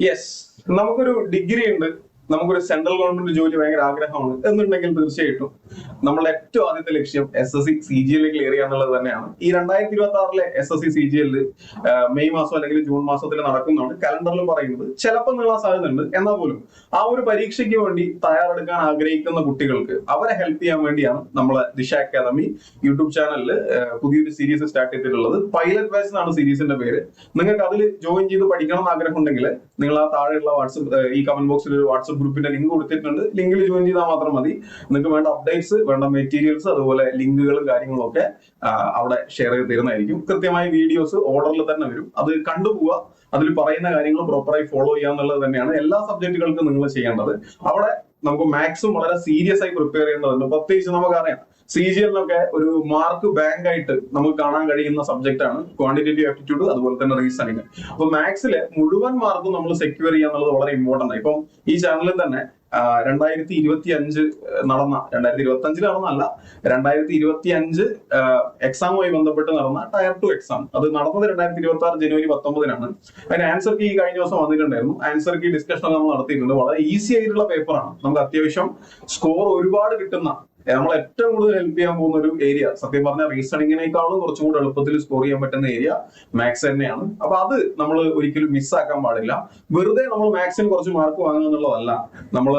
Yes, നമുക്കൊരു degree ഉണ്ട്, നമുക്കൊരു സെൻട്രൽ ഗവൺമെന്റ് ജോലി ഭയങ്കര ആഗ്രഹമാണ് എന്നുണ്ടെങ്കിൽ തീർച്ചയായിട്ടും നമ്മളുടെ ഏറ്റവും ആദ്യത്തെ ലക്ഷ്യം SSC CGL ക്ലിയർ ചെയ്യുക എന്നുള്ളത് തന്നെയാണ്. ഈ 2026 SSC CGL മെയ് മാസം അല്ലെങ്കിൽ ജൂൺ മാസത്തിൽ നടക്കുന്നതാണ് കലണ്ടറിൽ പറയുന്നത്. ചിലപ്പോൾ നീളാൻ സാധ്യതയുണ്ട്. എന്നാൽ പോലും ആ ഒരു പരീക്ഷയ്ക്ക് വേണ്ടി തയ്യാറെടുക്കാൻ ആഗ്രഹിക്കുന്ന കുട്ടികൾക്ക് അവരെ ഹെൽപ്പ് ചെയ്യാൻ വേണ്ടിയാണ് നമ്മളെ ദിശ അക്കാദമി യൂട്യൂബ് ചാനലിൽ പുതിയൊരു സീരീസ് സ്റ്റാർട്ട് ചെയ്തിട്ടുള്ളത്. പൈലറ്റ് ബാച്ച് എന്നാണ് സീരീസിന്റെ പേര്. നിങ്ങൾക്ക് അതിൽ ജോയിൻ ചെയ്ത് പഠിക്കണം എന്ന് ആഗ്രഹം ഉണ്ടെങ്കിൽ നിങ്ങൾ ആ താഴെയുള്ള ഈ കമന്റ് ബോക്സിൽ ഒരു വാട്സ്ആപ്പ് ഗ്രൂപ്പിന്റെ ലിങ്ക് കൊടുത്തിട്ടുണ്ട്. ലിങ്കിൽ ജോയിൻ ചെയ്താൽ മാത്രം മതി. നിങ്ങൾക്ക് വേണ്ട അപ്ഡേറ്റ്സ്, വേണ്ട മെറ്റീരിയൽസ്, അതുപോലെ ലിങ്കുകളും കാര്യങ്ങളും ഒക്കെ അവിടെ ഷെയർ ചെയ്ത് തരുന്നതായിരിക്കും. കൃത്യമായ വീഡിയോസ് ഓർഡറിൽ തന്നെ വരും. അത് കണ്ടുപോവുക, അതിൽ പറയുന്ന കാര്യങ്ങൾ പ്രോപ്പറായി ഫോളോ ചെയ്യുക എന്നുള്ളത് തന്നെയാണ് എല്ലാ സബ്ജക്റ്റുകൾക്കും നിങ്ങൾ ചെയ്യേണ്ടത്. അവിടെ നമുക്ക് മാത്സും വളരെ സീരിയസ് ആയി പ്രിപ്പയർ ചെയ്യേണ്ടതുണ്ട്. പ്രത്യേകിച്ച് നമുക്കറിയാം CGL-നൊക്കെ ഒരു മാർക്ക് ബാങ്ക് ആയിട്ട് നമുക്ക് കാണാൻ കഴിയുന്ന സബ്ജക്ട് ആണ് ക്വാണ്ടിറ്റേറ്റീവ് ആപ്റ്റിറ്റ്യൂഡ്, അതുപോലെ തന്നെ റീസണിങ്. അപ്പൊ മാത്സിലെ മുഴുവൻ മാർക്കും നമ്മൾ സെക്യൂർ ചെയ്യുക എന്നുള്ളത് വളരെ ഇമ്പോർട്ടന്റ് ആണ്. ഇപ്പം ഈ ചാനലിൽ തന്നെ 2025 നടന്ന 2025 നടന്നല്ല 2025 എക്സാമുമായി ബന്ധപ്പെട്ട് നടന്ന ടയർ 2 എക്സാം അത് നടന്നത് 2026 ജനുവരി 19-നാണ്. അതിന് ആൻസർ കീ കഴിഞ്ഞ ദിവസം വന്നിട്ടുണ്ടായിരുന്നു. ആൻസർ കീ ഡിസ്കഷൻ നമ്മൾ നടത്തിയിട്ടുണ്ട്. വളരെ ഈസി ആയിട്ടുള്ള പേപ്പറാണ്. നമുക്ക് അത്യാവശ്യം സ്കോർ ഒരുപാട് കിട്ടുന്ന, നമ്മൾ ഏറ്റവും കൂടുതൽ ഹെൽപ്പ് ചെയ്യാൻ പോകുന്ന ഒരു ഏരിയ, സത്യം പറഞ്ഞ റീസണിങ്ങിനേക്കാളും കുറച്ചും കൂടെ എളുപ്പത്തിൽ സ്കോർ ചെയ്യാൻ പറ്റുന്ന ഏരിയ മാത്സ് തന്നെയാണ്. അപ്പൊ അത് നമ്മൾ ഒരിക്കലും മിസ്സാക്കാൻ പാടില്ല. വെറുതെ നമ്മൾ മാത്സിന് കുറച്ച് മാർക്ക് വാങ്ങുക എന്നുള്ളതല്ല, നമ്മൾ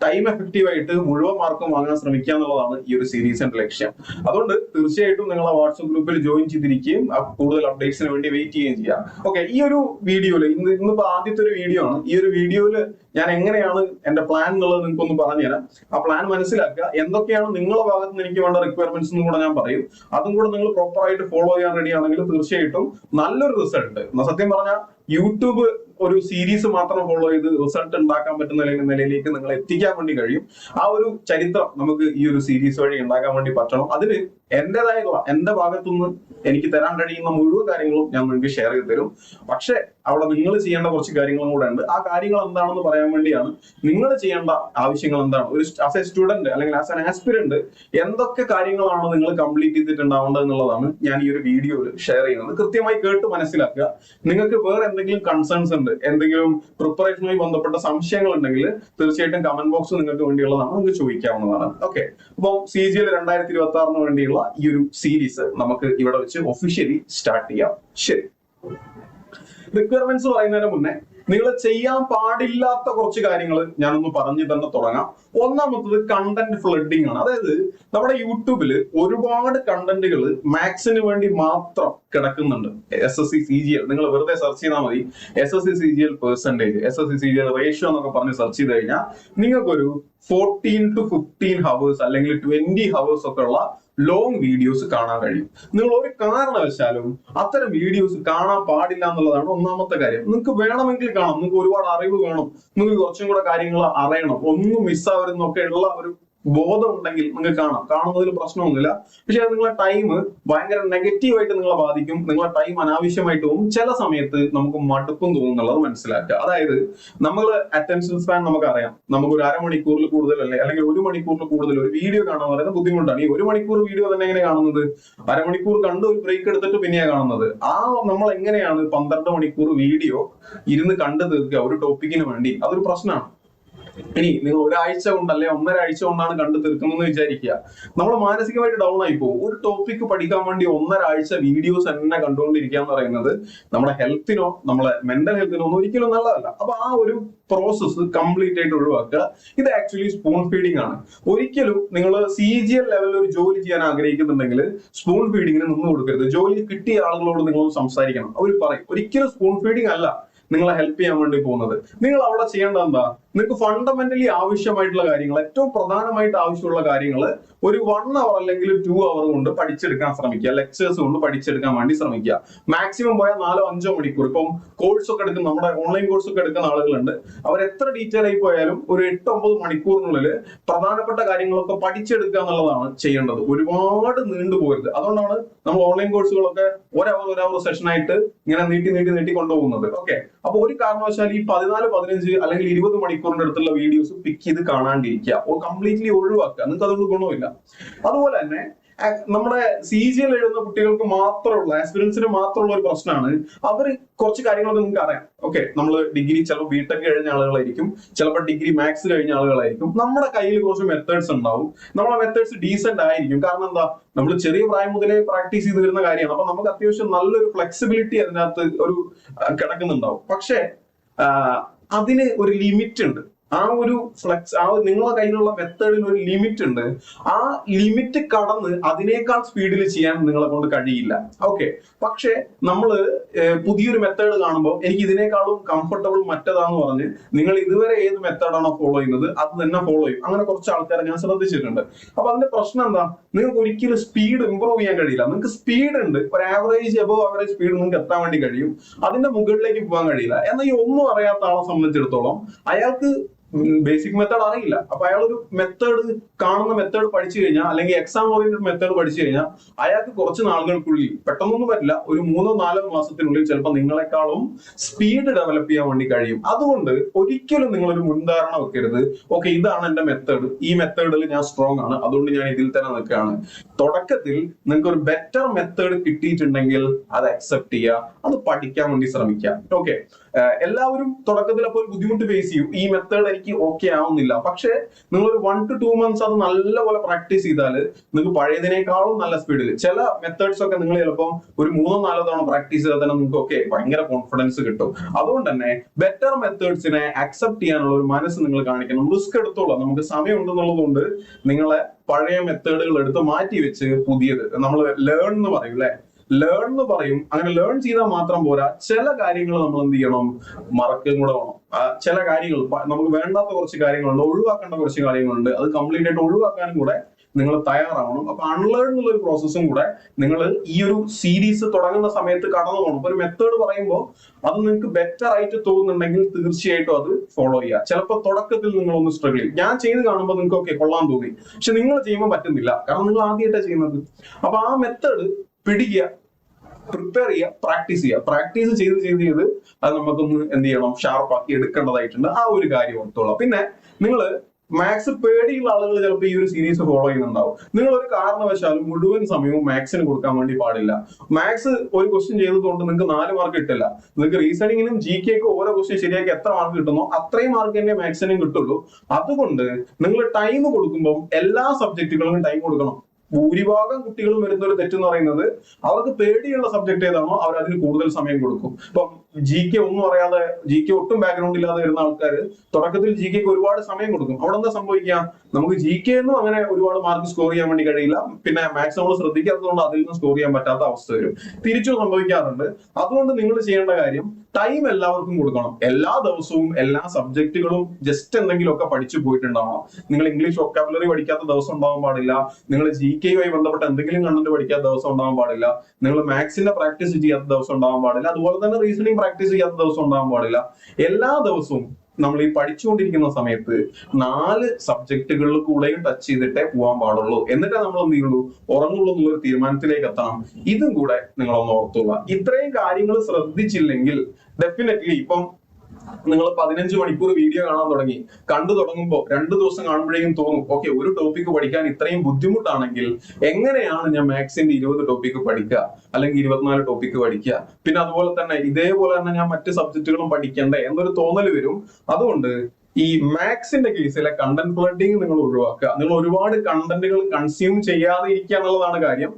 ടൈം എഫക്റ്റീവ് ആയിട്ട് മുഴുവൻ മാർക്കും വാങ്ങാൻ ശ്രമിക്കുക എന്നുള്ളതാണ് ഈ ഒരു സീരീസിന്റെ ലക്ഷ്യം. അതുകൊണ്ട് തീർച്ചയായിട്ടും നിങ്ങൾ ആ വാട്സ്ആപ്പ് ഗ്രൂപ്പിൽ ജോയിൻ ചെയ്തിരിക്കുകയും കൂടുതൽ അപ്ഡേറ്റ്സിന് വേണ്ടി വെയിറ്റ് ചെയ്യുകയും ചെയ്യാം. ഓക്കെ, ഈ ഒരു വീഡിയോയില് ഇന്നിപ്പോ ആദ്യത്തെ ഒരു വീഡിയോ ആണ്. ഈ ഒരു വീഡിയോയില് ഞാൻ എങ്ങനെയാണ് എന്റെ പ്ലാൻ എന്നുള്ളത് നിങ്ങൾക്ക് ഒന്ന് പറഞ്ഞുതരാം. ആ പ്ലാൻ മനസ്സിലാക്കുക. എന്തൊക്കെയാണ് നിങ്ങളുടെ ഭാഗത്ത് നിന്ന് എനിക്ക് വേണ്ട റിക്വയർമെന്റ്സ് എന്നും കൂടെ ഞാൻ പറയും. അതും കൂടെ നിങ്ങൾ പ്രോപ്പർ ആയിട്ട് ഫോളോ ചെയ്യാൻ റെഡി ആണെങ്കിൽ തീർച്ചയായിട്ടും നല്ലൊരു റിസൾട്ട്, സത്യം പറഞ്ഞാൽ യൂട്യൂബ് ഒരു സീരീസ് മാത്രം ഫോളോ ചെയ്ത് റിസൾട്ട് ഉണ്ടാക്കാൻ പറ്റുന്ന നിലയിലേക്ക് നിങ്ങൾ എത്തിക്കാൻ വേണ്ടി കഴിയും. ആ ഒരു ചരിത്രം നമുക്ക് ഈ ഒരു സീരീസ് വഴി ഉണ്ടാക്കാൻ വേണ്ടി പറ്റണം. അതിന് എന്റേതായിട്ടുള്ള എന്റെ ഭാഗത്തുനിന്ന് എനിക്ക് തരാൻ കഴിയുന്ന മുഴുവൻ കാര്യങ്ങളും ഞാൻ നിങ്ങൾക്ക് ഷെയർ ചെയ്ത് തരും. പക്ഷെ അവിടെ നിങ്ങൾ ചെയ്യേണ്ട കുറച്ച് കാര്യങ്ങളും കൂടെ ഉണ്ട്. ആ കാര്യങ്ങൾ എന്താണെന്ന് പറയാൻ വേണ്ടിയാണ്. നിങ്ങൾ ചെയ്യേണ്ട ആവശ്യങ്ങൾ എന്താണ്, ഒരു ആസ് എ സ്റ്റുഡന്റ് അല്ലെങ്കിൽ ആസ് ആൻ ആസ്പിരന്റ് എന്തൊക്കെ കാര്യങ്ങളാണ് നിങ്ങൾ കംപ്ലീറ്റ് ചെയ്തിട്ടുണ്ടാവേണ്ടത് എന്നുള്ളതാണ് ഞാൻ ഈ ഒരു വീഡിയോയിൽ ഷെയർ ചെയ്യുന്നത്. കൃത്യമായി കേട്ട് മനസ്സിലാക്കുക. നിങ്ങൾക്ക് വേറെ എന്തെങ്കിലും കൺസേൺസ് ഉണ്ട്, എന്തെങ്കിലും പ്രിപ്പറേഷനുമായി ബന്ധപ്പെട്ട സംശയങ്ങൾ ഉണ്ടെങ്കിൽ തീർച്ചയായിട്ടും കമന്റ് ബോക്സ് നിങ്ങൾക്ക് വേണ്ടിയുള്ളതാണ്, നിങ്ങൾക്ക് ചോദിക്കാവുന്നതാണ്. ഓക്കെ, അപ്പോൾ CGL 2026 വേണ്ടിയുള്ള ഈ ഒരു സീരീസ് നമുക്ക് ഇവിടെ വെച്ച് ഒഫീഷ്യലി സ്റ്റാർട്ട് ചെയ്യാം. ശരി, റിക്വയർമെന്റ്സ് പറയുന്നതിന് മുന്നേ നിങ്ങൾ ചെയ്യാൻ പാടില്ലാത്ത കുറച്ച് കാര്യങ്ങൾ ഞാനൊന്ന് പറഞ്ഞു തന്നെ തുടങ്ങാം. ഒന്നാമത്തത് കണ്ടന്റ് ഫ്ലഡിങ് ആണ്. അതായത് നമ്മുടെ യൂട്യൂബിൽ ഒരുപാട് കണ്ടന്റുകൾ മാത്സിന് വേണ്ടി മാത്രം കിടക്കുന്നുണ്ട്. SSC CGL നിങ്ങൾ വെറുതെ സെർച്ച് ചെയ്താൽ മതി. SSC CGL percentage, SSC CGL ratio എന്നൊക്കെ പറഞ്ഞ് സെർച്ച് ചെയ്ത് കഴിഞ്ഞാൽ നിങ്ങൾക്കൊരു 14 to 15 hours അല്ലെങ്കിൽ 20 hours ഒക്കെ ഉള്ള ലോങ് വീഡിയോസ് കാണാൻ കഴിയും. നിങ്ങൾ ഒരു കാരണവശാലും അത്തരം വീഡിയോസ് കാണാൻ പാടില്ല എന്നുള്ളതാണ് ഒന്നാമത്തെ കാര്യം. നിങ്ങൾക്ക് വേണമെങ്കിൽ കാണാം, നിങ്ങൾക്ക് ഒരുപാട് അറിവ് വേണം, നിങ്ങൾക്ക് കുറച്ചും കൂടെ കാര്യങ്ങൾ അറിയണം, ഒന്നും മിസ്സാവരുന്നൊക്കെ ഉള്ള ഒരു ബോധം ഉണ്ടെങ്കിൽ നിങ്ങൾക്ക് കാണാം. കാണുന്നതിൽ പ്രശ്നമൊന്നുമില്ല. പക്ഷെ അത് നിങ്ങളെ ടൈം ഭയങ്കര നെഗറ്റീവായിട്ട് നിങ്ങളെ ബാധിക്കും. നിങ്ങളെ ടൈം അനാവശ്യമായിട്ട് പോകും. ചില സമയത്ത് നമുക്ക് മടുപ്പും തോന്നുന്നുള്ളത് മനസ്സിലാക്കുക. അതായത് നമ്മൾ അറ്റൻഷൻ സ്പാൻ നമുക്കറിയാം. നമുക്ക് ഒരു അരമണിക്കൂറിൽ കൂടുതൽ അല്ലെങ്കിൽ 1 മണിക്കൂറിൽ കൂടുതൽ ഒരു വീഡിയോ കാണാൻ പറയുന്നത് ബുദ്ധിമുട്ടാണ്. ഈ 1 മണിക്കൂർ വീഡിയോ തന്നെ എങ്ങനെ കാണുന്നത്? അരമണിക്കൂർ കണ്ട് ഒരു ബ്രേക്ക് എടുത്തിട്ട് പിന്നെയാണ് കാണുന്നത്. നമ്മൾ എങ്ങനെയാണ് 12 മണിക്കൂർ വീഡിയോ ഇരുന്ന് കണ്ടു തീർക്കുക ഒരു ടോപ്പിക്കിന് വേണ്ടി? അതൊരു പ്രശ്നമാണ്. ഇനി നിങ്ങൾ ഒരാഴ്ച കൊണ്ടല്ലേ 1.5 ആഴ്ച കൊണ്ടാണ് കണ്ടു തീർക്കുന്നതെന്ന് വിചാരിക്കുക, നമ്മൾ മാനസികമായിട്ട് ഡൗൺ ആയി പോകും. ഒരു ടോപ്പിക്ക് പഠിക്കാൻ വേണ്ടി 1.5 ആഴ്ച വീഡിയോസ് തന്നെ കണ്ടുകൊണ്ടിരിക്കുക എന്ന് പറയുന്നത് നമ്മുടെ ഹെൽത്തിനോ നമ്മളെ മെന്റൽ ഹെൽത്തിനോ ഒന്നും ഒരിക്കലും നല്ലതല്ല. അപ്പൊ ആ ഒരു പ്രോസസ്സ് കംപ്ലീറ്റ് ആയിട്ട് ഒഴിവാക്കുക. ഇത് ആക്ച്വലി സ്പൂൺ ഫീഡിംഗ് ആണ്. ഒരിക്കലും നിങ്ങൾ CGL ലെവലിൽ ഒരു ജോലി ചെയ്യാൻ ആഗ്രഹിക്കുന്നുണ്ടെങ്കിൽ സ്പൂൺ ഫീഡിങ്ങിന് നിന്ന് കൊടുക്കരുത്. ജോലി കിട്ടിയ ആളുകളോട് നിങ്ങൾ സംസാരിക്കണം. അവർ പറയും ഒരിക്കലും സ്പൂൺ ഫീഡിംഗ് അല്ല നിങ്ങളെ ഹെൽപ്പ് ചെയ്യാൻ വേണ്ടി പോകുന്നത്. നിങ്ങൾ അവിടെ ചെയ്യേണ്ടത് എന്താ? നിങ്ങൾക്ക് ഫണ്ടമെന്റലി ആവശ്യമായിട്ടുള്ള കാര്യങ്ങൾ, ഏറ്റവും പ്രധാനമായിട്ട് ആവശ്യമുള്ള കാര്യങ്ങൾ ഒരു 1 hour അല്ലെങ്കിൽ 2 hour കൊണ്ട് പഠിച്ചെടുക്കാൻ ശ്രമിക്കുക. ലെക്ചേഴ്സ് കൊണ്ട് പഠിച്ചെടുക്കാൻ വേണ്ടി ശ്രമിക്കുക. മാക്സിമം പോയാൽ 4-5 മണിക്കൂർ. ഇപ്പം കോഴ്സ് ഒക്കെ എടുക്കുന്ന, നമ്മുടെ ഓൺലൈൻ കോഴ്സ് ഒക്കെ എടുക്കുന്ന ആളുകളുണ്ട്. അവർ എത്ര ഡീറ്റെയിൽ ആയി പോയാലും ഒരു 8-9 മണിക്കൂറിനുള്ളിൽ പ്രധാനപ്പെട്ട കാര്യങ്ങളൊക്കെ പഠിച്ചെടുക്കുക എന്നുള്ളതാണ് ചെയ്യേണ്ടത്. ഒരുപാട് നീണ്ടുപോകരുത്. അതുകൊണ്ടാണ് നമ്മൾ ഓൺലൈൻ കോഴ്സുകളൊക്കെ 1 hour സെഷനായിട്ട് ഇങ്ങനെ നീട്ടി കൊണ്ടുപോകുന്നത്. ഓക്കെ, അപ്പൊ ഒരു കാരണവശാൽ ഈ 14-15 അല്ലെങ്കിൽ 20 മണിക്കൂറിന്റെ അടുത്തുള്ള വീഡിയോസ് പിക്ക് ചെയ്ത് കാണാണ്ടിരിക്കുക. കംപ്ലീറ്റ്ലി ഒഴിവാക്കുക. നിങ്ങൾക്ക് അതുകൊണ്ട് ഗുണമില്ല. അതുപോലെ തന്നെ നമ്മുടെ CGL എഴുതുന്ന കുട്ടികൾക്ക് മാത്രമുള്ള, ആസ്പിരൻസിന് മാത്രമുള്ള ഒരു പ്രശ്നമാണ്. അവര് കുറച്ച് കാര്യങ്ങളൊക്കെ നിങ്ങൾക്ക് അറിയാം. ഓക്കെ, നമ്മൾ ഡിഗ്രി ചിലപ്പോൾ ബിടെക് കഴിഞ്ഞ ആളുകളായിരിക്കും, ചിലപ്പോൾ ഡിഗ്രി മാത്സ് കഴിഞ്ഞ ആളുകളായിരിക്കും. നമ്മുടെ കയ്യിൽ കുറച്ച് മെത്തേഡ്സ് ഉണ്ടാവും. നമ്മളെ മെത്തേഡ്സ് ഡീസെന്റ് ആയിരിക്കും. കാരണം എന്താ, നമ്മൾ ചെറിയ പ്രായം മുതലേ പ്രാക്ടീസ് ചെയ്ത് വരുന്ന കാര്യമാണ്. അപ്പൊ നമുക്ക് അത്യാവശ്യം നല്ലൊരു ഫ്ലെക്സിബിലിറ്റി അതിനകത്ത് ഒരു കിടക്കുന്നുണ്ടാവും. പക്ഷെ അതിന് ഒരു ലിമിറ്റ് ഉണ്ട്. നിങ്ങളുടെ കയ്യിലുള്ള മെത്തേഡിന് ഒരു ലിമിറ്റ് ഉണ്ട്. ആ ലിമിറ്റ് കടന്ന് അതിനേക്കാൾ സ്പീഡിൽ ചെയ്യാൻ നിങ്ങളെ കൊണ്ട് കഴിയില്ല. ഓക്കെ, പക്ഷെ നമ്മള് പുതിയൊരു മെത്തേഡ് കാണുമ്പോൾ എനിക്ക് ഇതിനേക്കാളും കംഫർട്ടബിൾ മറ്റേതാന്ന് പറഞ്ഞ് നിങ്ങൾ ഇതുവരെ ഏത് മെത്തേഡാണോ ഫോളോ ചെയ്യുന്നത് അത് തന്നെ ഫോളോ ചെയ്യും. അങ്ങനെ കുറച്ച് ആൾക്കാരെ ഞാൻ ശ്രദ്ധിച്ചിട്ടുണ്ട്. അപ്പൊ അതിന്റെ പ്രശ്നം എന്താ, നിങ്ങൾക്ക് ഒരിക്കലും സ്പീഡ് ഇമ്പ്രൂവ് ചെയ്യാൻ കഴിയില്ല. നിങ്ങൾക്ക് സ്പീഡ് ഉണ്ട്, ഒരു ആവറേജ് എബോവ് ആവറേജ് സ്പീഡ് നിങ്ങൾക്ക് എത്താൻ വേണ്ടി കഴിയും, അതിന്റെ മുകളിലേക്ക് പോകാൻ കഴിയില്ല. എന്നാൽ ഈ ഒന്നും അറിയാത്ത ആളെ സംബന്ധിച്ചിടത്തോളം അയാൾക്ക് ബേസിക് മെത്തേഡ് അറിയില്ല. അപ്പൊ അയാൾ ഒരു മെത്തേഡ്, കാണുന്ന മെത്തേഡ് പഠിച്ചു കഴിഞ്ഞാൽ, അല്ലെങ്കിൽ എക്സാം ഓറിയന്റഡ് മെത്തേഡ് പഠിച്ചു കഴിഞ്ഞാൽ അയാൾക്ക് കുറച്ച് നാളുകൾക്കുള്ളിൽ, പെട്ടെന്നൊന്നും പറ്റില്ല, ഒരു 3-4 മാസത്തിനുള്ളിൽ ചിലപ്പോൾ നിങ്ങളെക്കാളും സ്പീഡ് ഡെവലപ്പ് ചെയ്യാൻ വേണ്ടി കഴിയും. അതുകൊണ്ട് ഒരിക്കലും നിങ്ങളൊരു മുൻധാരണ വെക്കരുത്. ഓക്കെ, ഇതാണ് എന്റെ മെത്തേഡ്, ഈ മെത്തേഡിൽ ഞാൻ സ്ട്രോങ് ആണ്, അതുകൊണ്ട് ഞാൻ ഇതിൽ തന്നെ നിൽക്കുകയാണ്. തുടക്കത്തിൽ നിങ്ങൾക്ക് ഒരു ബെറ്റർ മെത്തേഡ് കിട്ടിയിട്ടുണ്ടെങ്കിൽ അത് അക്സെപ്റ്റ് ചെയ്യുക, അത് പഠിക്കാൻ വേണ്ടി ശ്രമിക്കുക. ഓക്കെ, എല്ലാവരും തുടക്കത്തിൽ അപ്പോൾ ഒരു ബുദ്ധിമുട്ട് ഫേസ് ചെയ്യും. ഈ മെത്തേഡ് എനിക്ക് ഓക്കെ ആവുന്നില്ല. പക്ഷെ നിങ്ങൾ ഒരു 1 to 2 months അത് നല്ലപോലെ പ്രാക്ടീസ് ചെയ്താൽ നിങ്ങൾക്ക് പഴയതിനേക്കാളും നല്ല സ്പീഡിൽ, ചില മെത്തേഡ്സ് ഒക്കെ നിങ്ങൾ ചിലപ്പോൾ ഒരു 3-4 തവണ പ്രാക്ടീസ് ചെയ്താൽ തന്നെ നിങ്ങൾക്ക് ഓക്കെ ഭയങ്കര കോൺഫിഡൻസ് കിട്ടും. അതുകൊണ്ട് തന്നെ ബെറ്റർ മെത്തേഡ്സിനെ അക്സെപ്റ്റ് ചെയ്യാനുള്ള ഒരു മനസ്സ് നിങ്ങൾ കാണിക്കണം. റിസ്ക് എടുത്തോളാം, നമുക്ക് സമയം ഉണ്ടെന്നുള്ളത് കൊണ്ട് നിങ്ങളെ പഴയ മെത്തേഡുകൾ എടുത്ത് മാറ്റി വെച്ച് പുതിയത് നമ്മൾ ലേൺ എന്ന് പറയും അല്ലെ, ലേൺ എന്ന് പറയും. അങ്ങനെ ലേൺ ചെയ്താൽ മാത്രം പോരാ, ചില കാര്യങ്ങൾ നമ്മൾ എന്ത് ചെയ്യണം, മറക്കുകയും കൂടെ വേണം. ചില കാര്യങ്ങൾ, നമുക്ക് വേണ്ടാത്ത കുറച്ച് കാര്യങ്ങളുണ്ട്, ഒഴിവാക്കേണ്ട കുറച്ച് കാര്യങ്ങളുണ്ട്, അത് കംപ്ലീറ്റ് ആയിട്ട് ഒഴിവാക്കാനും കൂടെ നിങ്ങൾ തയ്യാറാവണം. അപ്പൊ അൺലേൺ എന്നുള്ള ഒരു പ്രോസസ്സും കൂടെ നിങ്ങൾ ഈ ഒരു സീരീസ് തുടങ്ങുന്ന സമയത്ത് കടന്നു പോകണം. അപ്പൊ ഒരു മെത്തേഡ് പറയുമ്പോൾ അത് നിങ്ങൾക്ക് ബെറ്റർ ആയിട്ട് തോന്നുന്നുണ്ടെങ്കിൽ തീർച്ചയായിട്ടും അത് ഫോളോ ചെയ്യുക. ചിലപ്പോൾ തുടക്കത്തിൽ നിങ്ങൾ ഒന്ന് സ്ട്രഗിൾ ചെയ്യും. ഞാൻ ചെയ്ത് കാണുമ്പോൾ നിങ്ങൾക്ക് ഓക്കെ കൊള്ളാൻ തോന്നി, പക്ഷെ നിങ്ങൾ ചെയ്യുമ്പോൾ പറ്റുന്നില്ല, കാരണം നിങ്ങൾ ആദ്യമായിട്ടാണ് ചെയ്യുന്നത്. അപ്പൊ ആ മെത്തേഡ് പിടിക്കുക, പ്രിപ്പയർ ചെയ്യുക, പ്രാക്ടീസ് ചെയ്യുക. പ്രാക്ടീസ് ചെയ്ത് അത് നമുക്കൊന്ന് എന്ത് ചെയ്യണം, ഷാർപ്പാക്കി എടുക്കേണ്ടതായിട്ടുണ്ട്. ആ ഒരു കാര്യം ഓർത്തോളാം. പിന്നെ നിങ്ങൾ മാത്സ് പേടിയുള്ള ആളുകൾ ചിലപ്പോൾ ഈ ഒരു സീരീസ് ഫോളോ ചെയ്യുന്നുണ്ടാവും. നിങ്ങൾ ഒരു കാരണവശാലും മുഴുവൻ സമയവും മാത്സിന് കൊടുക്കാൻ വേണ്ടി പാടില്ല. മാത്സ് ഒരു ക്വസ്റ്റ്യൻ ചെയ്തതുകൊണ്ട് നിങ്ങൾക്ക് 4 മാർക്ക് കിട്ടില്ല. നിങ്ങൾക്ക് റീസണിങ്ങിനും GK ക്കും ഓരോ ക്വസ്റ്റ്യൻ ശരിയാക്കി എത്ര മാർക്ക് കിട്ടുന്നോ അത്രയും മാർക്ക് തന്നെ മാത്സിനും കിട്ടുള്ളൂ. അതുകൊണ്ട് നിങ്ങൾ ടൈം കൊടുക്കുമ്പോൾ എല്ലാ സബ്ജക്റ്റുകളിലും ടൈം കൊടുക്കണം. ഭൂരിഭാഗം കുട്ടികളും വരുന്ന ഒരു തെറ്റെന്ന് പറയുന്നത് അവർക്ക് പേടിയുള്ള സബ്ജക്ട് ഏതാണോ അവർ അതിന് കൂടുതൽ സമയം കൊടുക്കും. ഇപ്പം GK ഒന്നും അറിയാതെ, GK ഒട്ടും ബാക്ക്ഗ്രൗണ്ട് ഇല്ലാതെ വരുന്ന ആൾക്കാർ തുടക്കത്തിൽ GK ക്ക് ഒരുപാട് സമയം കൊടുക്കും. അവിടെ എന്താ സംഭവിക്കുക, നമുക്ക് GK ഒന്നും അങ്ങനെ ഒരുപാട് മാർക്ക് സ്കോർ ചെയ്യാൻ വേണ്ടി കഴിയില്ല. പിന്നെ മാത്സ് നമ്മൾ ശ്രദ്ധിക്കാത്തതുകൊണ്ട് അതിൽ നിന്ന് സ്കോർ ചെയ്യാൻ പറ്റാത്ത അവസ്ഥ വരും. തിരിച്ചും സംഭവിക്കാറുണ്ട്. അതുകൊണ്ട് നിങ്ങൾ ചെയ്യേണ്ട കാര്യം, ടൈം എല്ലാവർക്കും കൊടുക്കണം. എല്ലാ ദിവസവും എല്ലാ സബ്ജക്റ്റുകളും ജസ്റ്റ് എന്തെങ്കിലുമൊക്കെ പഠിച്ചു പോയിട്ടുണ്ടാവണം. നിങ്ങൾ ഇംഗ്ലീഷ് വൊക്കാബുലറി പഠിക്കാത്ത ദിവസം ഉണ്ടാവാൻ പാടില്ല. നിങ്ങൾ GK യുമായി ബന്ധപ്പെട്ട എന്തെങ്കിലും കണ്ടന്റ് പഠിക്കാത്ത ദിവസം ഉണ്ടാവാൻ പാടില്ല. നിങ്ങൾ മാത്സിന്റെ പ്രാക്ടീസ് ചെയ്യാത്ത ദിവസം ഉണ്ടാവാൻ പാടില്ല. അതുപോലെ തന്നെ റീസണിങ് പ്രാക്ടീസ് ചെയ്യാത്ത ദിവസം ഉണ്ടാവാൻ പാടില്ല. എല്ലാ ദിവസവും നമ്മൾ ഈ പഠിച്ചുകൊണ്ടിരിക്കുന്ന സമയത്ത് 4 സബ്ജക്റ്റുകളിൽ കൂടെയും ടച്ച് ചെയ്തിട്ടേ പോകാൻ പാടുള്ളൂ. എന്നിട്ടേ നമ്മൾ എന്ത് ചെയ്യുള്ളൂ, ഉറങ്ങുള്ളൂ എന്നുള്ളൊരു തീരുമാനത്തിലേക്ക് എത്തണം. ഇതും കൂടെ നിങ്ങളൊന്ന് ഓർത്തുക. ഇത്രയും കാര്യങ്ങൾ ശ്രദ്ധിച്ചില്ലെങ്കിൽ ഡെഫിനറ്റ്ലി ഇപ്പം നിങ്ങൾ 15 മണിക്കൂർ വീഡിയോ കാണാൻ കണ്ടു തുടങ്ങുമ്പോൾ 2 ദിവസം കാണുമ്പോഴേക്കും തോന്നും ഓക്കെ ഒരു ടോപ്പിക്ക് പഠിക്കാൻ ഇത്രയും ബുദ്ധിമുട്ടാണെങ്കിൽ എങ്ങനെയാണ് ഞാൻ മാത്സിന്റെ 20 ടോപ്പിക്ക് പഠിക്കുക, അല്ലെങ്കിൽ 24 ടോപ്പിക്ക് പഠിക്കുക, പിന്നെ അതുപോലെ തന്നെ ഇതേപോലെ തന്നെ ഞാൻ മറ്റ് സബ്ജക്റ്റുകളും പഠിക്കണ്ടേ എന്നൊരു തോന്നൽ വരും. അതുകൊണ്ട് ഈ മാത്സിന്റെ കേസിലെ കണ്ടന്റ് ഫ്ലഡിങ് നിങ്ങൾ ഒഴിവാക്കുക. നിങ്ങൾ ഒരുപാട് കണ്ടന്റുകൾ കൺസ്യൂം ചെയ്യാതെ ഇരിക്കുക എന്നുള്ളതാണ് കാര്യം.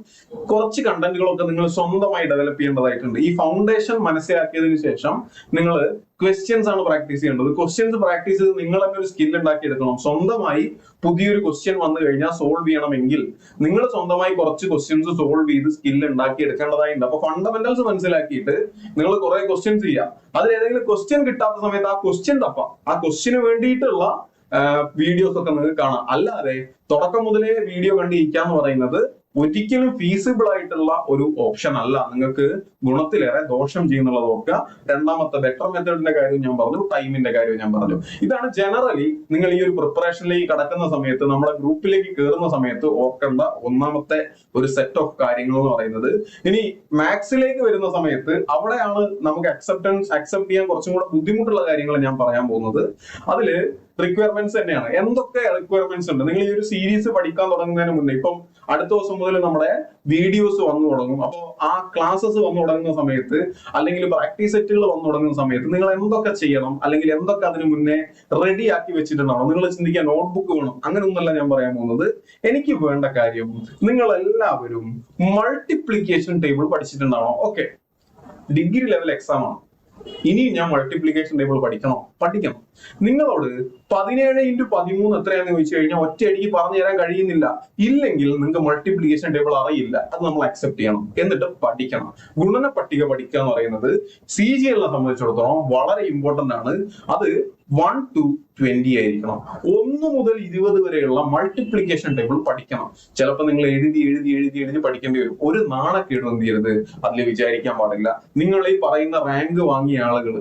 കുറച്ച് കണ്ടന്റുകളൊക്കെ നിങ്ങൾ സ്വന്തമായി ഡെവലപ്പ് ചെയ്യേണ്ടതായിട്ടുണ്ട്. ഈ ഫൗണ്ടേഷൻ മനസ്സിലാക്കിയതിനു ശേഷം നിങ്ങൾ ക്വസ്റ്റ്യൻസ് ആണ് പ്രാക്ടീസ് ചെയ്യേണ്ടത്. ക്വസ്റ്റ്യൻസ് പ്രാക്ടീസ് ചെയ്ത് നിങ്ങൾ തന്നെ ഒരു സ്കിൽ ഉണ്ടാക്കി എടുക്കണം. സ്വന്തമായി പുതിയൊരു ക്വസ്റ്റ്യൻ വന്നു കഴിഞ്ഞാൽ സോൾവ് ചെയ്യണമെങ്കിൽ നിങ്ങൾ സ്വന്തമായി കുറച്ച് ക്വസ്റ്റ്യൻസ് സോൾവ് ചെയ്ത് സ്കിൽ ഉണ്ടാക്കി എടുക്കേണ്ടതായിട്ടുണ്ട്. അപ്പൊ ഫണ്ടമെന്റൽസ് മനസ്സിലാക്കിയിട്ട് നിങ്ങൾ കുറെ ക്വസ്റ്റ്യൻസ് ചെയ്യാം. അതിൽ ഏതെങ്കിലും ക്വസ്റ്റ്യൻ കിട്ടാത്ത സമയത്ത് ആ ക്വസ്റ്റ്യൻ തപ്പാം. ആ ക്വസ്റ്റ്യന് വേണ്ടിയിട്ടുള്ള വീഡിയോസ് ഒക്കെ നിങ്ങൾക്ക് കാണാം. അല്ലാതെ തുടക്കം മുതലേ വീഡിയോ കണ്ടിരിക്കാന്ന് പറയുന്നത് ഒരിക്കലും ഫീസിബിൾ ആയിട്ടുള്ള ഒരു ഓപ്ഷൻ അല്ല. നിങ്ങൾക്ക് ഗുണത്തിലേറെ ദോഷം ചെയ്യുന്നുള്ളത് ഓർക്കുക. രണ്ടാമത്തെ ബെറ്റർ മെത്തേഡിന്റെ കാര്യം ഞാൻ പറഞ്ഞു, ടൈമിന്റെ കാര്യം ഞാൻ പറഞ്ഞു. ഇതാണ് ജനറലി നിങ്ങൾ ഈ ഒരു പ്രിപ്പറേഷനിലേക്ക് കടക്കുന്ന സമയത്ത്, നമ്മുടെ ഗ്രൂപ്പിലേക്ക് കയറുന്ന സമയത്ത് ഓർക്കേണ്ട ഒന്നാമത്തെ ഒരു സെറ്റ് ഓഫ് കാര്യങ്ങൾ എന്ന് പറയുന്നത്. ഇനി മാത്സിലേക്ക് വരുന്ന സമയത്ത് അവിടെയാണ് നമുക്ക് അക്സെപ്റ്റ് ചെയ്യാൻ കുറച്ചും കൂടെ ബുദ്ധിമുട്ടുള്ള കാര്യങ്ങൾ ഞാൻ പറയാൻ പോകുന്നത്. അതില് റിക്വയർമെന്റ്സ് തന്നെയാണ്. എന്തൊക്കെ റിക്വയർമെന്റ്സ് ഉണ്ട്? നിങ്ങൾ ഈ ഒരു സീരീസ് പഠിക്കാൻ തുടങ്ങുന്നതിന് മുന്നേ ഇപ്പം അടുത്ത ദിവസം മുതൽ നമ്മുടെ വീഡിയോസ് വന്നു തുടങ്ങും. അപ്പോൾ ആ ക്ലാസ്സസ് വന്നു തുടങ്ങുന്ന സമയത്ത് അല്ലെങ്കിൽ പ്രാക്ടീസ് സെറ്റുകൾ വന്നു തുടങ്ങുന്ന സമയത്ത് നിങ്ങൾ എന്തൊക്കെ ചെയ്യണം, അല്ലെങ്കിൽ എന്തൊക്കെ അതിന് മുന്നേ റെഡി ആക്കി വെച്ചിട്ടുണ്ടാവണം? നിങ്ങൾ ചിന്തിക്കാൻ നോട്ട്ബുക്ക് വേണം, അങ്ങനെയൊന്നല്ല ഞാൻ പറയാൻ പോകുന്നത്. എനിക്ക് വേണ്ട കാര്യം നിങ്ങൾ എല്ലാവരും മൾട്ടിപ്ലിക്കേഷൻ ടേബിൾ പഠിച്ചിട്ടുണ്ടാവണം. ഓക്കെ, ഡിഗ്രി ലെവൽ എക്സാം ആണ്. ഇനി ഞാൻ മൾട്ടിപ്ലിക്കേഷൻ ടേബിൾ പഠിക്കണം. നിങ്ങളോട് 17x13 എത്രയാണെന്ന് ചോദിച്ചു കഴിഞ്ഞാൽ ഒറ്റയടിക്ക് പറഞ്ഞു തരാൻ കഴിയുന്നില്ല. ഇല്ലെങ്കിൽ നിങ്ങൾക്ക് മൾട്ടിപ്ലിക്കേഷൻ ടേബിൾ അറിയില്ല, അത് നമ്മൾ അക്സെപ്റ്റ് ചെയ്യണം. എന്നിട്ട് പഠിക്കണം. ഗുണന പട്ടിക പഠിക്കുക എന്ന് പറയുന്നത് CGL സംബന്ധിച്ചിടത്തോളം വളരെ ഇമ്പോർട്ടന്റ് ആണ്. അത് 1 to 20 ആയിരിക്കണം. 1 മുതൽ 20 വരെയുള്ള മൾട്ടിപ്ലിക്കേഷൻ ടേബിൾ പഠിക്കണം. ചിലപ്പോൾ നിങ്ങൾ എഴുതി പഠിക്കേണ്ടി വരും. ഒരു നാണക്കേട് എന്ത് ചെയ്യരുത് അതിൽ വിചാരിക്കാൻ പാടില്ല. നിങ്ങൾ ഈ പറയുന്ന റാങ്ക് വാങ്ങിയ ആളുകൾ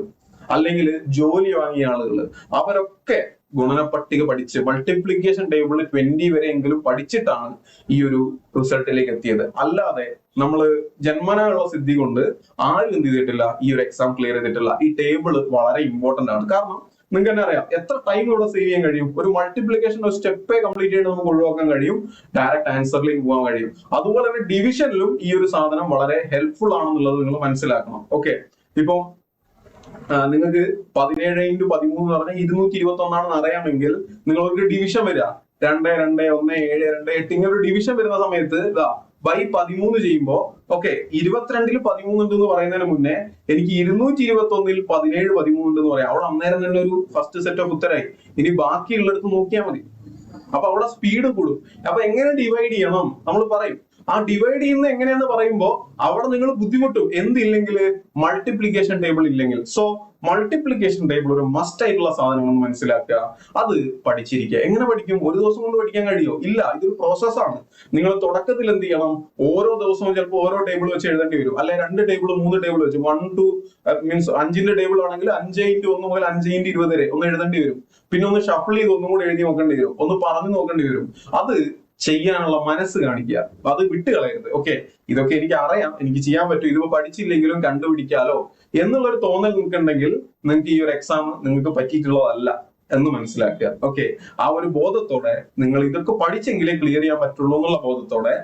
അല്ലെങ്കിൽ ജോലി വാങ്ങിയ ആളുകൾ അവരൊക്കെ ഗുണനപ്പട്ടിക പഠിച്ച് മൾട്ടിപ്ലിക്കേഷൻ ടേബിൾ 20 വരെ എങ്കിലും പഠിച്ചിട്ടാണ് ഈ ഒരു റിസൾട്ടിലേക്ക് എത്തിയത്. അല്ലാതെ നമ്മള് ജന്മനായുള്ള സിദ്ധി കൊണ്ട് ആരും എന്ത് ചെയ്തിട്ടില്ല, ഈ ഒരു എക്സാം ക്ലിയർ ചെയ്തിട്ടില്ല. ഈ ടേബിൾ വളരെ ഇമ്പോർട്ടന്റ് ആണ്. കാരണം നിങ്ങൾക്ക് തന്നെ അറിയാം എത്ര ടൈം ഇവിടെ സേവ് ചെയ്യാൻ കഴിയും. ഒരു മൾട്ടിപ്ലിക്കേഷൻ ഒരു സ്റ്റെപ്പേ കംപ്ലീറ്റ് ചെയ്ത് നമുക്ക് ഒഴിവാക്കാൻ കഴിയും, ഡയറക്റ്റ് ആൻസറിലേക്ക് പോകാൻ കഴിയും. അതുപോലെ തന്നെ ഡിവിഷനിലും ഈ ഒരു സാധനം വളരെ ഹെൽപ്ഫുൾ ആണെന്നുള്ളത് നിങ്ങൾ മനസ്സിലാക്കണം. ഓക്കെ, ഇപ്പൊ നിങ്ങൾക്ക് 17x13 എന്ന് പറഞ്ഞാൽ 221 അറിയാമെങ്കിൽ നിങ്ങൾക്ക് ഡിവിഷൻ വരിക 2, 2, 1, 7, 2, 8 ഇങ്ങനെ ഒരു ഡിവിഷൻ വരുന്ന സമയത്ത് ഇതാ ബൈ 13 ചെയ്യുമ്പോ ഓക്കെ 22-ൽ 13 ഉണ്ടെന്ന് പറയുന്നതിന് മുന്നേ എനിക്ക് 221-ൽ 17, 13 ഉണ്ടെന്ന് പറയാം. അവിടെ അന്നേരം തന്നെ ഒരു ഫസ്റ്റ് സെറ്റ് ഓഫ് ഉത്തരായി. ഇനി ബാക്കിയുള്ളിടത്ത് നോക്കിയാൽ മതി. അപ്പൊ അവിടെ സ്പീഡ് കൂടും. അപ്പൊ എങ്ങനെ ഡിവൈഡ് ചെയ്യണം നമ്മൾ പറയും. ആ ഡിവൈഡ് ചെയ്യുന്ന എങ്ങനെയാന്ന് പറയുമ്പോൾ അവിടെ നിങ്ങൾ ബുദ്ധിമുട്ടും. എന്തില്ലെങ്കിൽ മൾട്ടിപ്ലിക്കേഷൻ ടേബിൾ ഇല്ലെങ്കിൽ. സോ മൾട്ടിപ്ലിക്കേഷൻ ടേബിൾ ഒരു മസ്റ്റ് ആയിട്ടുള്ള സാധനമെന്ന് മനസ്സിലാക്കുക. അത് പഠിച്ചിരിക്കുക. എങ്ങനെ പഠിക്കും? ഒരു ദിവസം കൊണ്ട് പഠിക്കാൻ കഴിയോ? ഇല്ല, ഇതൊരു പ്രോസസ്സാണ്. നിങ്ങൾ തുടക്കത്തിൽ എന്ത് ചെയ്യണം? ഓരോ ദിവസവും ചിലപ്പോൾ ഓരോ ടേബിൾ വെച്ച് എഴുതേണ്ടി വരും. അല്ലെ 2 ടേബിൾ 3 ടേബിൾ വെച്ച് 1 to മീൻസ് 5ന്റെ ടേബിൾ ആണെങ്കിൽ 5x1 മുതൽ 5x20 വരെ ഒന്ന് എഴുതേണ്ടി വരും. പിന്നെ ഒന്ന് ഷഫിൾ ചെയ്ത് ഒന്നും കൂടെ എഴുതി നോക്കേണ്ടി വരും, ഒന്ന് പറഞ്ഞു നോക്കേണ്ടി വരും. അത് ചെയ്യാനുള്ള മനസ്സ് കാണിക്കുക, അത് വിട്ടുകളയരുത്. ഓക്കെ, ഇതൊക്കെ എനിക്ക് അറിയാം, എനിക്ക് ചെയ്യാൻ പറ്റും, ഇതിപ്പോ പഠിച്ചില്ലെങ്കിലും കണ്ടുപിടിക്കാലോ എന്നുള്ളൊരു തോന്നൽ നിൽക്കുന്നുണ്ടെങ്കിൽ നിങ്ങൾക്ക് ഈ ഒരു എക്സാം നിങ്ങൾക്ക് പറ്റിയിട്ടുള്ളതല്ല എന്ന് മനസ്സിലാക്കുക. ഓക്കെ, ആ ഒരു ബോധത്തോടെ നിങ്ങൾ ഇതൊക്കെ പഠിച്ചെങ്കിലേ ക്ലിയർ ചെയ്യാൻ പറ്റുള്ളൂ എന്നുള്ള ബോധത്തോടെ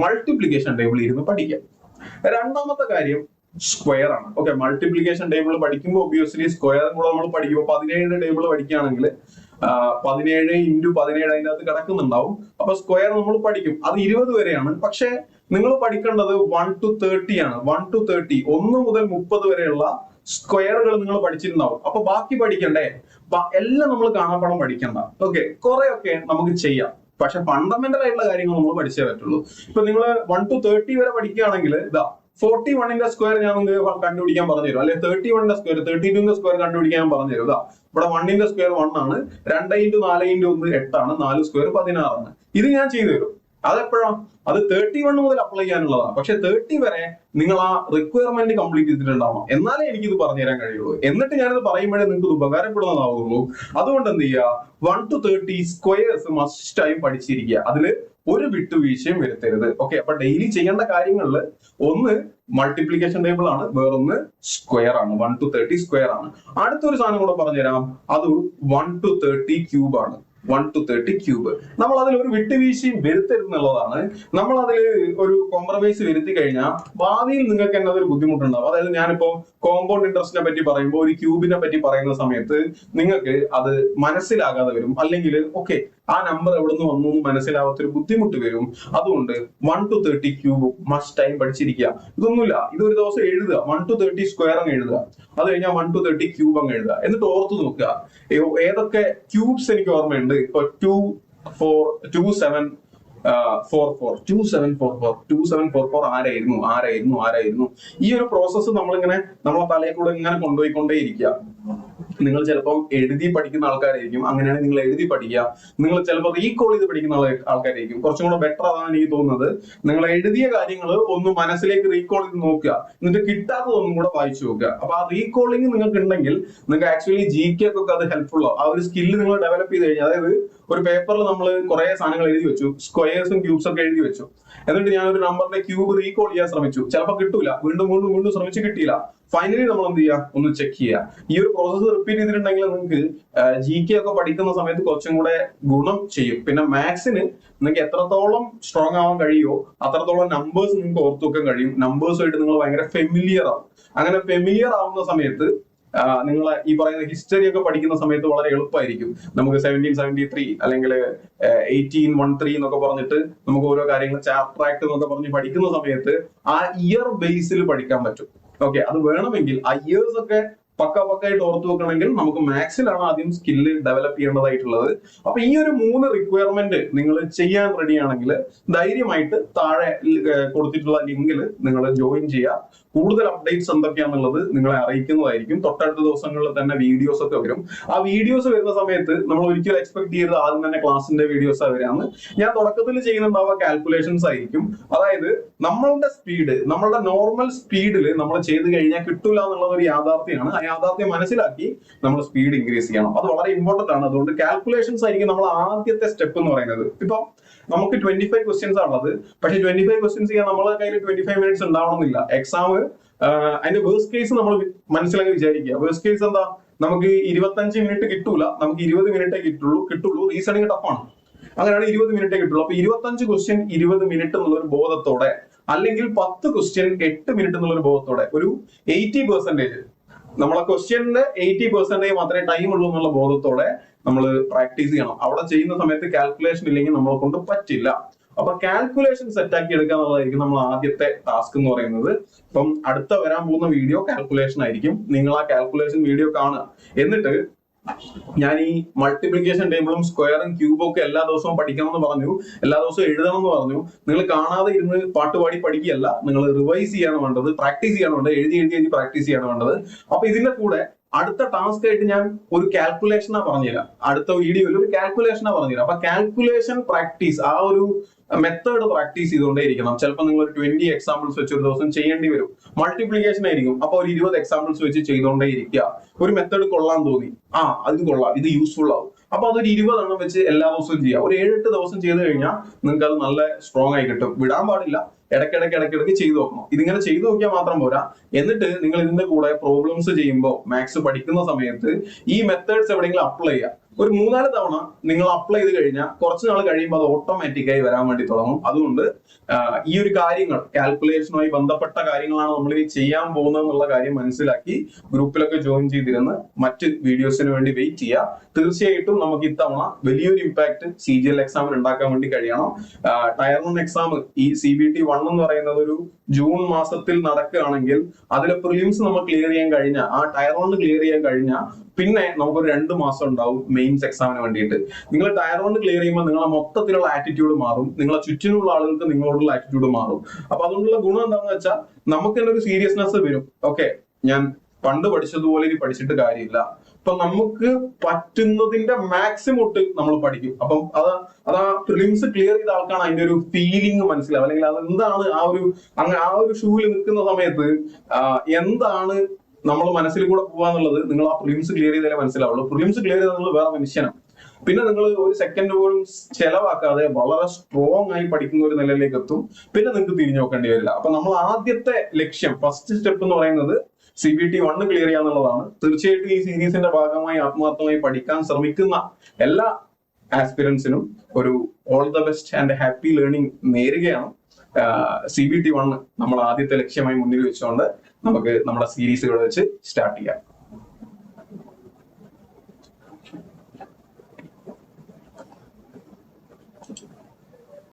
മൾട്ടിപ്ലിക്കേഷൻ ടേബിൾ ഇരുന്ന് പഠിക്കാം. രണ്ടാമത്തെ കാര്യം സ്ക്വയർ ആണ്. ഓക്കെ, മൾട്ടിപ്ലിക്കേഷൻ ടേബിൾ പഠിക്കുമ്പോൾ ഒബ്വിയസ്ലി സ്ക്വയറും കൂടെ നമ്മൾ പഠിക്കുമ്പോൾ 17 ടേബിൾ പഠിക്കുകയാണെങ്കിൽ 17x17 അതിൻ്റെ അകത്ത് കിടക്കുന്നുണ്ടാവും. അപ്പൊ സ്ക്വയർ നമ്മൾ പഠിക്കും. അത് 20 വരെയാണ്. പക്ഷെ നിങ്ങൾ പഠിക്കേണ്ടത് 1 to 30 ആണ്. 1 to 30 1 മുതൽ 30 വരെയുള്ള സ്ക്വയറുകൾ നിങ്ങൾ പഠിച്ചിട്ടുണ്ടാവും. അപ്പൊ ബാക്കി പഠിക്കണ്ടേ? എല്ലാം നമ്മൾ കാണാപ്പാഠം പഠിക്കണ്ട. ഓക്കെ, കുറെയൊക്കെ നമുക്ക് ചെയ്യാം. പക്ഷെ ഫണ്ടമെന്റൽ ആയിട്ടുള്ള കാര്യങ്ങൾ നമ്മൾ പഠിച്ചേ പറ്റുള്ളൂ. ഇപ്പൊ നിങ്ങൾ 1 to 30 വരെ പഠിക്കുകയാണെങ്കിൽ ഇതാ 41ന്റെ സ്ക്വയർ ഞാൻ നിങ്ങൾക്ക് കണ്ടുപിടിക്കാൻ പറഞ്ഞു തരും. അല്ലെ 31ന്റെ സ്ക്വയർ 32ന്റെ സ്ക്വയർ കണ്ടുപിടിക്കാൻ ഞാൻ പറഞ്ഞു തരും. ഇതാ ഇവിടെ 1ന്റെ സ്ക്വയർ 1 ആണ്, 2x4x1 8 ആണ്, 4 സ്ക്വയർ 16 ആണ്. ഇത് ഞാൻ ചെയ്തു തരും. അതെപ്പോഴാ? അത് 31 മുതൽ അപ്ലൈ ചെയ്യാനുള്ളതാണ്. പക്ഷെ 30 വരെ നിങ്ങൾ ആ റിക്വയർമെന്റ് കംപ്ലീറ്റ് ചെയ്തിട്ടുണ്ടാവണം. എന്നാലേ എനിക്ക് ഇത് പറഞ്ഞു തരാൻ കഴിയുള്ളൂ. എന്നിട്ട് ഞാനിത് പറയുമ്പോഴേ നിങ്ങൾക്ക് ഇത് ഉപകാരപ്പെടുന്നതാവുള്ളൂ. അതുകൊണ്ട് എന്ത് ചെയ്യുക? 1 to 30 സ്ക്വയേഴ്സ് മസ്റ്റ് ആയും പഠിച്ചിരിക്കുക. അതില് ഒരു വിട്ടുവീഴ്ചയും വരുത്തരുത്. ഓക്കെ, അപ്പൊ ഡെയിലി ചെയ്യേണ്ട കാര്യങ്ങളിൽ ഒന്ന് മൾട്ടിപ്ലിക്കേഷൻ ടേബിൾ ആണ്, വേറൊന്ന് സ്ക്വയർ ആണ്. 1 to 30 സ്ക്വയർ ആണ്. അടുത്തൊരു സാധനം കൂടെ പറഞ്ഞുതരാം. അത് 1 to 30 ക്യൂബ് ആണ്. 1 to 30 ക്യൂബ്. നമ്മൾ അതിൽ ഒരു വിട്ടുവീഴ്ചയും വരുത്തരുന്നുള്ളതാണ്. നമ്മൾ അതിൽ ഒരു കോംപ്രമൈസ് വരുത്തി കഴിഞ്ഞാൽ ഭാവിയിൽ നിങ്ങൾക്ക് തന്നെ അതൊരു ബുദ്ധിമുട്ടുണ്ടാവും. അതായത് ഞാനിപ്പോ കോമ്പൗണ്ട് ഇൻട്രസ്റ്റിനെ പറ്റി പറയുമ്പോൾ ഒരു ക്യൂബിനെ പറ്റി പറയുന്ന സമയത്ത് നിങ്ങൾക്ക് അത് മനസ്സിലാകാതെ വരും. അല്ലെങ്കിൽ ഓക്കെ ആ നമ്പർ എവിടെ നിന്ന് വന്നു എന്ന് മനസ്സിലാവാത്തൊരു ബുദ്ധിമുട്ട് വരും. അതുകൊണ്ട് 1 to 30 ക്യൂബ് മസ്റ്റ് ടൈം പഠിച്ചിരിക്കുക. ഇതൊന്നുമില്ല, ഇതൊരു ദിവസം എഴുതുക. 1 to 30 സ്ക്വയർ അങ്ങ് എഴുതുക. അത് കഴിഞ്ഞാൽ 1 to 30 ക്യൂബ് അങ്ങ് എഴുതുക. എന്നിട്ട് ഓർത്ത് നോക്കുക ഏതൊക്കെ ക്യൂബ്സ് എനിക്ക് ഓർമ്മയുണ്ട്. ഇപ്പൊ 2, 4, 2, 7, 4, 2744 ആരായിരുന്നു. ഈ ഒരു പ്രോസസ്സ് നമ്മളിങ്ങനെ നമ്മളെ തലയിൽ കൂടെ ഇങ്ങനെ കൊണ്ടുപോയിക്കൊണ്ടേയിരിക്കുക. നിങ്ങൾ ചിലപ്പോൾ എഴുതി പഠിക്കുന്ന ആൾക്കാരായിരിക്കും. അങ്ങനെയാണെങ്കിൽ നിങ്ങൾ എഴുതി പഠിക്കുക. നിങ്ങൾ ചിലപ്പോൾ റീകോൾ ചെയ്ത് പഠിക്കുന്ന ആൾക്കാരായിരിക്കും. കുറച്ചും കൂടെ ബെറ്റർ അതാണ് എനിക്ക് തോന്നുന്നത്. നിങ്ങൾ എഴുതിയ കാര്യങ്ങൾ ഒന്ന് മനസ്സിലേക്ക് റീകോൾ ചെയ്ത് നോക്കുക. എന്നിട്ട് കിട്ടാത്തതൊന്നും കൂടെ വായിച്ചു നോക്കുക. അപ്പൊ ആ റീകോളിംഗ് നിങ്ങൾക്ക് ഉണ്ടെങ്കിൽ നിങ്ങൾക്ക് ആക്ച്വലി GK ഒക്കെ അത് ഹെൽപ്ഫുൾ ആവും. ആ ഒരു സ്കില്ല് നിങ്ങൾ ഡെവലപ്പ് ചെയ്ത് കഴിഞ്ഞാൽ, അതായത് ഒരു പേപ്പറിൽ നമ്മൾ കുറെ സാധനങ്ങൾ എഴുതി വെച്ചു, സ്ക്വയേഴ്സും ക്യൂബ്സ് ഒക്കെ എഴുതി വെച്ചു. എന്നിട്ട് ഞാനൊരു നമ്പറിന്റെ ക്യൂബ് റീകോൾ ചെയ്യാൻ ശ്രമിച്ചു, ചിലപ്പോൾ കിട്ടൂല, വീണ്ടും വീണ്ടും വീണ്ടും ശ്രമിച്ച് കിട്ടിയില്ല. ഫൈനലി നമ്മൾ എന്ത് ചെയ്യുക, ഒന്ന് ചെക്ക് ചെയ്യുക. ഈ ഒരു പ്രോസസ്സ് റിപ്പീറ്റ് ചെയ്തിട്ടുണ്ടെങ്കിൽ നിങ്ങൾക്ക് GK ഒക്കെ പഠിക്കുന്ന സമയത്ത് കുറച്ചും കൂടെ ഗുണം ചെയ്യും. പിന്നെ മാത്സിന് നിങ്ങൾക്ക് എത്രത്തോളം സ്ട്രോങ് ആവാൻ കഴിയുമോ അത്രത്തോളം നമ്പേഴ്സ് നിങ്ങൾക്ക് ഓർത്തു വെക്കാൻ കഴിയും. നമ്പേഴ്സുമായിട്ട് നിങ്ങൾ ഭയങ്കര ഫെമിലിയർ ആവും. അങ്ങനെ ഫെമിലിയർ ആവുന്ന സമയത്ത് നിങ്ങൾ ഈ പറയുന്ന ഹിസ്റ്ററി ഒക്കെ പഠിക്കുന്ന സമയത്ത് വളരെ എളുപ്പമായിരിക്കും. നമുക്ക് 1773 അല്ലെങ്കിൽ 1813 എന്നൊക്കെ പറഞ്ഞിട്ട് നമുക്ക് ഓരോ കാര്യങ്ങൾ ചാപ്റ്റർ ആക്ട് എന്നൊക്കെ പറഞ്ഞ് പഠിക്കുന്ന സമയത്ത് ആ ഇയർ ബേസിൽ പഠിക്കാൻ പറ്റും. ഓക്കെ, അത് വേണമെങ്കിൽ ആ ഇയേഴ്സ് ഒക്കെ പക്കായിട്ട് ഓർത്തു വെക്കണമെങ്കിൽ നമുക്ക് മാത്സിലാണ് ആദ്യം സ്കില്ല് ഡെവലപ്പ് ചെയ്യേണ്ടതായിട്ടുള്ളത്. അപ്പൊ ഈ ഒരു 3 റിക്വയർമെന്റ് നിങ്ങൾ ചെയ്യാൻ റെഡി ആണെങ്കിൽ ധൈര്യമായിട്ട് താഴെ കൊടുത്തിട്ടുള്ള ലിങ്കിൽ നിങ്ങൾ ജോയിൻ ചെയ്യുക. കൂടുതൽ അപ്ഡേറ്റ്സ് എന്തൊക്കെയാണെന്നുള്ളത് നിങ്ങളെ അറിയിക്കുന്നതായിരിക്കും. തൊട്ടടുത്ത ദിവസങ്ങളിൽ തന്നെ വീഡിയോസ് ഒക്കെ വരും. ആ വീഡിയോസ് വരുന്ന സമയത്ത് നമ്മൾ ഒരിക്കലും എക്സ്പെക്ട് ചെയ്ത് ആദ്യം തന്നെ ക്ലാസിന്റെ വീഡിയോസ് വരാന്ന്. ഞാൻ തുടക്കത്തിൽ ചെയ്യുന്നുണ്ടാവുക കാൽക്കുലേഷൻസ് ആയിരിക്കും. അതായത് നമ്മളുടെ സ്പീഡ്, നമ്മളുടെ നോർമൽ സ്പീഡിൽ നമ്മൾ ചെയ്ത് കഴിഞ്ഞാൽ കിട്ടൂല എന്നുള്ളത് ഒരു യാഥാർത്ഥ്യമാണ്. ആ യാഥാർത്ഥ്യം മനസ്സിലാക്കി നമ്മൾ സ്പീഡ് ഇൻക്രീസ് ചെയ്യണം. അത് വളരെ ഇമ്പോർട്ടന്റ് ആണ്. അതുകൊണ്ട് കാൽക്കുലേഷൻസ് ആയിരിക്കും നമ്മൾ ആദ്യത്തെ സ്റ്റെപ്പ് എന്ന് പറയുന്നത്. ഇപ്പൊ നമുക്ക് 25 ക്വസ്റ്റ്യൻസ് ആണുള്ളത്. പക്ഷെ 25 ക്വസ്റ്റ്യൻസ് ചെയ്യാൻ നമ്മളെ കയ്യിൽ 25 മിനിറ്റ്സ് ഉണ്ടാവണമെന്നില്ല. എക്സാം അതിന്റെ വേഴ്സ്റ്റ് കേസ് നമ്മൾ മനസ്സിലാക്കി വിചാരിക്കുക. വേഴ്സ്റ്റ് കേസ് എന്താ, നമുക്ക് 25 മിനിറ്റ് കിട്ടൂല, നമുക്ക് 20 മിനിറ്റേ കിട്ടുള്ളൂ. റീസണിങ് ടഫാണ്. അങ്ങനെയാണ് 20 മിനിറ്റേ കിട്ടുള്ളൂ. അപ്പൊ 25 ക്വസ്റ്റ്യൻ 20 മിനിറ്റ് എന്നുള്ള ഒരു ബോധത്തോടെ, അല്ലെങ്കിൽ 10 ക്വസ്റ്റ്യൻ 8 മിനിറ്റ് എന്നുള്ള ഒരു ബോധത്തോടെ, ഒരു 80% നമ്മളെ ക്വസ്റ്റ്യന്റെ 80% മാത്രമേ ടൈം ഉള്ളൂ എന്നുള്ള ബോധത്തോടെ നമ്മൾ പ്രാക്ടീസ് ചെയ്യണം. അവിടെ ചെയ്യുന്ന സമയത്ത് കാൽക്കുലേഷൻ ഇല്ലെങ്കിൽ നമ്മളെ കൊണ്ട് പറ്റില്ല. അപ്പൊ കാൽക്കുലേഷൻ സെറ്റ് ആക്കി എടുക്കുക എന്നുള്ളതായിരിക്കും നമ്മൾ ആദ്യത്തെ ടാസ്ക് എന്ന് പറയുന്നത്. അപ്പം അടുത്ത വരാൻ പോകുന്ന വീഡിയോ കാൽക്കുലേഷൻ ആയിരിക്കും. നിങ്ങൾ ആ കാൽക്കുലേഷൻ വീഡിയോ കാണുക. എന്നിട്ട് ഞാൻ ഈ മൾട്ടിപ്ലിക്കേഷൻ ടേബിളും സ്ക്വയറും ക്യൂബും ഒക്കെ എല്ലാ ദിവസവും പഠിക്കണം എന്ന് പറഞ്ഞു, എല്ലാ ദിവസവും എഴുതണം എന്ന് പറഞ്ഞു. നിങ്ങൾ കാണാതെ ഇരുന്ന് പാട്ടുപാടി പഠിക്കുകയല്ല, നിങ്ങൾ റിവൈസ് ചെയ്യാണ് വേണ്ടത്, പ്രാക്ടീസ് ചെയ്യാണ് വേണ്ടത്, എഴുതി പ്രാക്ടീസ് ചെയ്യാണ് വേണ്ടത്. അപ്പൊ ഇതിന്റെ കൂടെ അടുത്ത ടാസ്ക് ആയിട്ട് ഞാൻ ഒരു കാൽക്കുലേഷനാ പറഞ്ഞുതരാം. അടുത്ത വീഡിയോയിൽ ഒരു കാൽക്കുലേഷനാ പറഞ്ഞുതരാം. അപ്പൊ കാൽക്കുലേഷൻ പ്രാക്ടീസ്, ആ ഒരു മെത്തേഡ് പ്രാക്ടീസ് ചെയ്തുകൊണ്ടേ ഇരിക്കണം. ചിലപ്പോൾ നിങ്ങൾ ഒരു 20 എക്സാമ്പിൾസ് വെച്ച് ഒരു ദിവസം ചെയ്യേണ്ടി വരും. മൾട്ടിപ്ലിക്കേഷൻ ആയിരിക്കും. അപ്പൊ ഒരു 20 എക്സാമ്പിൾസ് വെച്ച് ചെയ്തുകൊണ്ടേ ഇരിക്കുക. ഒരു മെത്തേഡ് കൊള്ളാൻ തോന്നി, അത് കൊള്ളാം, ഇത് യൂസ്ഫുൾ ആവും, അപ്പൊ അതൊരു 20 എണ്ണം വെച്ച് എല്ലാ ദിവസവും ചെയ്യാം. ഒരു 7-8 ദിവസം ചെയ്ത് കഴിഞ്ഞാൽ നിങ്ങൾക്ക് അത് നല്ല സ്ട്രോങ് ആയി കിട്ടും. വിടാൻ പാടില്ല, ഇടയ്ക്കിടയ്ക്ക് ചെയ്തു നോക്കണം. ഇതിങ്ങനെ ചെയ്തു നോക്കിയാൽ മാത്രം പോരാ. എന്നിട്ട് നിങ്ങൾ ഇതിന്റെ കൂടെ പ്രോബ്ലംസ് ചെയ്യുമ്പോൾ, മാത്സ് പഠിക്കുന്ന സമയത്ത് ഈ മെത്തേഡ്സ് എവിടെയെങ്കിലും അപ്ലൈ ചെയ്യുക. ഒരു 3-4 തവണ നിങ്ങൾ അപ്ലൈ ചെയ്ത് കഴിഞ്ഞാൽ കുറച്ച് നാൾ കഴിയുമ്പോൾ അത് ഓട്ടോമാറ്റിക്കായി വരാൻ വേണ്ടി തുടങ്ങും. അതുകൊണ്ട് ഈ ഒരു കാര്യങ്ങൾ, കാൽക്കുലേഷനുമായി ബന്ധപ്പെട്ട കാര്യങ്ങളാണ് നമ്മൾ ഈ ചെയ്യാൻ പോകുന്നത് എന്നുള്ള കാര്യം മനസ്സിലാക്കി ഗ്രൂപ്പിലൊക്കെ ജോയിൻ ചെയ്തിരുന്ന് മറ്റ് വീഡിയോസിന് വേണ്ടി വെയിറ്റ് ചെയ്യുക. തീർച്ചയായിട്ടും നമുക്ക് ഇത്തവണ വലിയൊരു ഇമ്പാക്ട് CGL എക്സാമിന് ഉണ്ടാക്കാൻ വേണ്ടി കഴിയണം. ടയർ 1 എക്സാം, ഈ CBT 1 എന്ന് പറയുന്നത് ഒരു ജൂൺ മാസത്തിൽ നടക്കുകയാണെങ്കിൽ അതിലെ പ്രിലിംസ് നമ്മൾ ക്ലിയർ ചെയ്യാൻ കഴിഞ്ഞാൽ, ആ ടയർ 1 ക്ലിയർ ചെയ്യാൻ കഴിഞ്ഞാൽ പിന്നെ നമുക്കൊരു 2 മാസം ഉണ്ടാവും മെയിൻസ് എക്സാമിന് വേണ്ടിയിട്ട്. നിങ്ങൾ ടയർ 1 ക്ലിയർ ചെയ്യുമ്പോൾ നിങ്ങളെ മൊത്തത്തിലുള്ള ആറ്റിറ്റ്യൂഡ് മാറും, നിങ്ങളെ ചുറ്റിനുള്ള ആളുകൾക്ക് നിങ്ങളോടുള്ള ആറ്റിറ്റ്യൂഡ് മാറും. അപ്പൊ അതുകൊണ്ടുള്ള ഗുണം എന്താണെന്ന് വെച്ചാൽ നമുക്ക് തന്നെ ഒരു സീരിയസ്നെസ് വരും. ഓക്കെ, ഞാൻ പണ്ട് പഠിച്ചതുപോലെ ഇനി പഠിച്ചിട്ട് കാര്യമില്ല. അപ്പൊ നമുക്ക് പറ്റുന്നതിന്റെ മാക്സിമം നമ്മൾ പഠിക്കും. അപ്പം അതാ പ്രിലിംസ് ക്ലിയർ ചെയ്ത ആൾക്കാണ് അതിന്റെ ഒരു ഫീലിംഗ് മനസ്സിലാവും. അല്ലെങ്കിൽ അതെന്താണ് ആ ഒരു ഷൂവിൽ നിൽക്കുന്ന സമയത്ത് എന്താണ് നമ്മൾ മനസ്സിൽ കൂടെ പോവാന്നുള്ളത് നിങ്ങൾ ആ പ്രിലിംസ് ക്ലിയർ ചെയ്താലേ മനസ്സിലാവുള്ളൂ. പ്രിലിംസ് ക്ലിയർ ചെയ്താൽ നിങ്ങൾ വേറെ മനുഷ്യനാണ്. പിന്നെ നിങ്ങൾ ഒരു സെക്കൻഡ് പോലും ചെലവാക്കാതെ വളരെ സ്ട്രോങ് ആയി പഠിക്കുന്ന ഒരു നിലയിലേക്ക് എത്തും. പിന്നെ നിങ്ങൾക്ക് തിരിഞ്ഞു നോക്കേണ്ടി വരില്ല. അപ്പൊ നമ്മൾ ആദ്യത്തെ ലക്ഷ്യം, ഫസ്റ്റ് സ്റ്റെപ്പ് എന്ന് പറയുന്നത് CBT 1 ക്ലിയർ ചെയ്യാന്നുള്ളതാണ്. തീർച്ചയായിട്ടും ഈ സീരീസിന്റെ ഭാഗമായി ആത്മാർത്ഥമായി പഠിക്കാൻ ശ്രമിക്കുന്ന എല്ലാ ആസ്പിരൻസിനും ഒരു all the best and happy learning നേരുകയാണ്. CBT 1 നമ്മൾ ആദ്യത്തെ ലക്ഷ്യമായി മുന്നിൽ വെച്ചുകൊണ്ട് നമുക്ക് നമ്മുടെ സീരീസുകൾ വെച്ച് സ്റ്റാർട്ട് ചെയ്യാം.